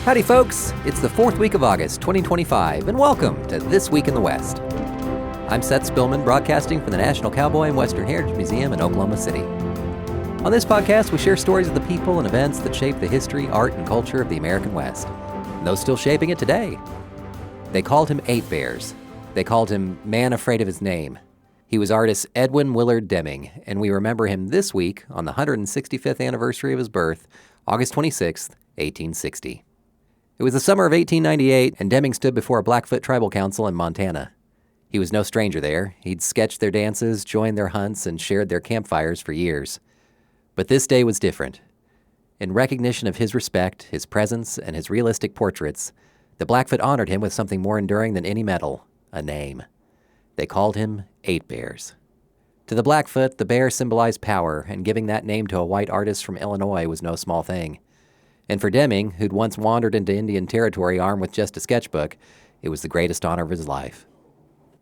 Howdy folks, it's the 4th week of August 2025 and welcome to This Week in the West. I'm Seth Spillman, broadcasting from the National Cowboy and Western Heritage Museum in Oklahoma City. On this podcast we share stories of the people and events that shape the history, art, and culture of the American West, and those still shaping it today. They called him Eight Bears. They called him Man Afraid of His Name. He was artist Edwin Willard Deming, and we remember him this week on the 165th anniversary of his birth, August 26, 1860. It was the summer of 1898, and Deming stood before a Blackfoot tribal council in Montana. He was no stranger there. He'd sketched their dances, joined their hunts, and shared their campfires for years. But this day was different. In recognition of his respect, his presence, and his realistic portraits, the Blackfoot honored him with something more enduring than any medal, a name. They called him Eight Bears. To the Blackfoot, the bear symbolized power, and giving that name to a white artist from Illinois was no small thing. And for Deming, who'd once wandered into Indian territory armed with just a sketchbook, it was the greatest honor of his life.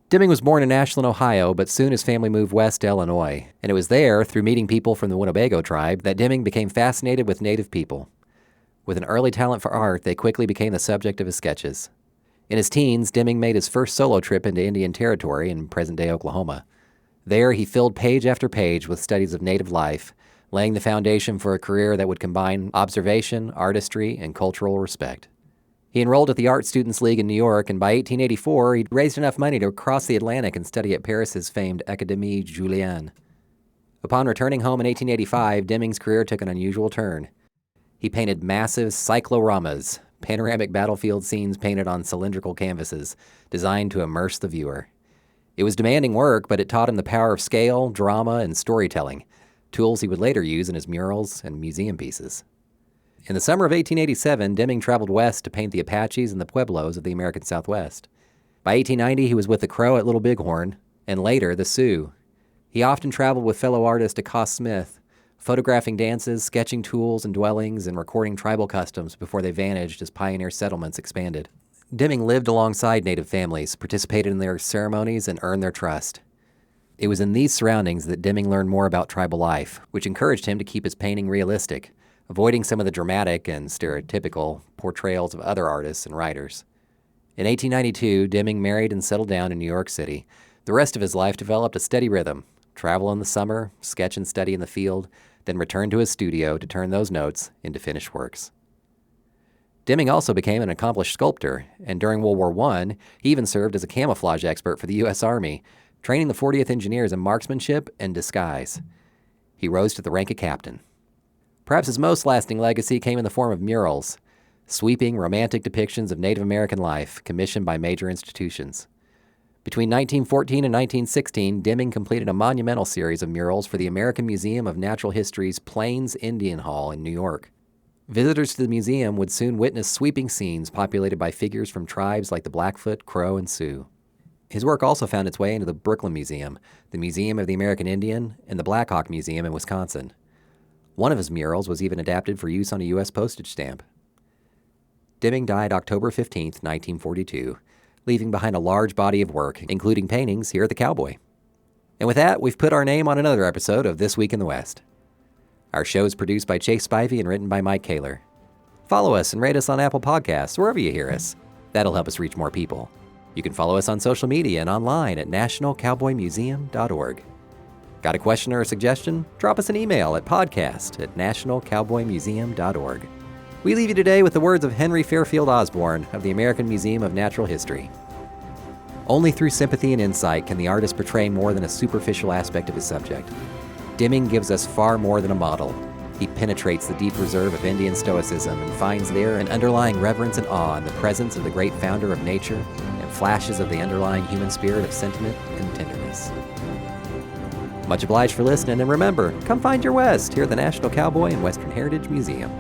Deming was born in Ashland, Ohio, but soon his family moved west to Illinois, and it was there, through meeting people from the Winnebago tribe, that Deming became fascinated with native people. With an early talent for art, they quickly became the subject of his sketches. In his teens, Deming made his first solo trip into Indian territory in present-day Oklahoma. There, he filled page after page with studies of native life, laying the foundation for a career that would combine observation, artistry, and cultural respect. He enrolled at the Art Students League in New York, and by 1884, he'd raised enough money to cross the Atlantic and study at Paris's famed Académie Julian. Upon returning home in 1885, Deming's career took an unusual turn. He painted massive cycloramas, panoramic battlefield scenes painted on cylindrical canvases, designed to immerse the viewer. It was demanding work, but it taught him the power of scale, drama, and storytelling, tools he would later use in his murals and museum pieces. In the summer of 1887, Deming traveled west to paint the Apaches and the Pueblos of the American Southwest. By 1890, he was with the Crow at Little Bighorn, and later the Sioux. He often traveled with fellow artist Accost Smith, photographing dances, sketching tools and dwellings, and recording tribal customs before they vanished as pioneer settlements expanded. Deming lived alongside native families, participated in their ceremonies, and earned their trust. It was in these surroundings that Deming learned more about tribal life, which encouraged him to keep his painting realistic, avoiding some of the dramatic and stereotypical portrayals of other artists and writers. In 1892, Deming married and settled down in New York City. The rest of his life developed a steady rhythm: travel in the summer, sketch and study in the field, then return to his studio to turn those notes into finished works. Deming also became an accomplished sculptor, and during World War I, he even served as a camouflage expert for the U.S. Army, training the 40th Engineers in marksmanship and disguise. He rose to the rank of captain. Perhaps his most lasting legacy came in the form of murals, sweeping, romantic depictions of Native American life commissioned by major institutions. Between 1914 and 1916, Deming completed a monumental series of murals for the American Museum of Natural History's Plains Indian Hall in New York. Visitors to the museum would soon witness sweeping scenes populated by figures from tribes like the Blackfoot, Crow, and Sioux. His work also found its way into the Brooklyn Museum, the Museum of the American Indian, and the Black Hawk Museum in Wisconsin. One of his murals was even adapted for use on a U.S. postage stamp. Deming died October 15, 1942, leaving behind a large body of work, including paintings here at the Cowboy. And with that, we've put our name on another episode of This Week in the West. Our show is produced by Chase Spivey and written by Mike Kaler. Follow us and rate us on Apple Podcasts, wherever you hear us. That'll help us reach more people. You can follow us on social media and online at nationalcowboymuseum.org. Got a question or a suggestion? Drop us an email at podcast@nationalcowboymuseum.org. We leave you today with the words of Henry Fairfield Osborn of the American Museum of Natural History. Only through sympathy and insight can the artist portray more than a superficial aspect of his subject. Deming gives us far more than a model. He penetrates the deep reserve of Indian stoicism and finds there an underlying reverence and awe in the presence of the great founder of nature and flashes of the underlying human spirit of sentiment and tenderness. Much obliged for listening, and remember, come find your West here at the National Cowboy and Western Heritage Museum.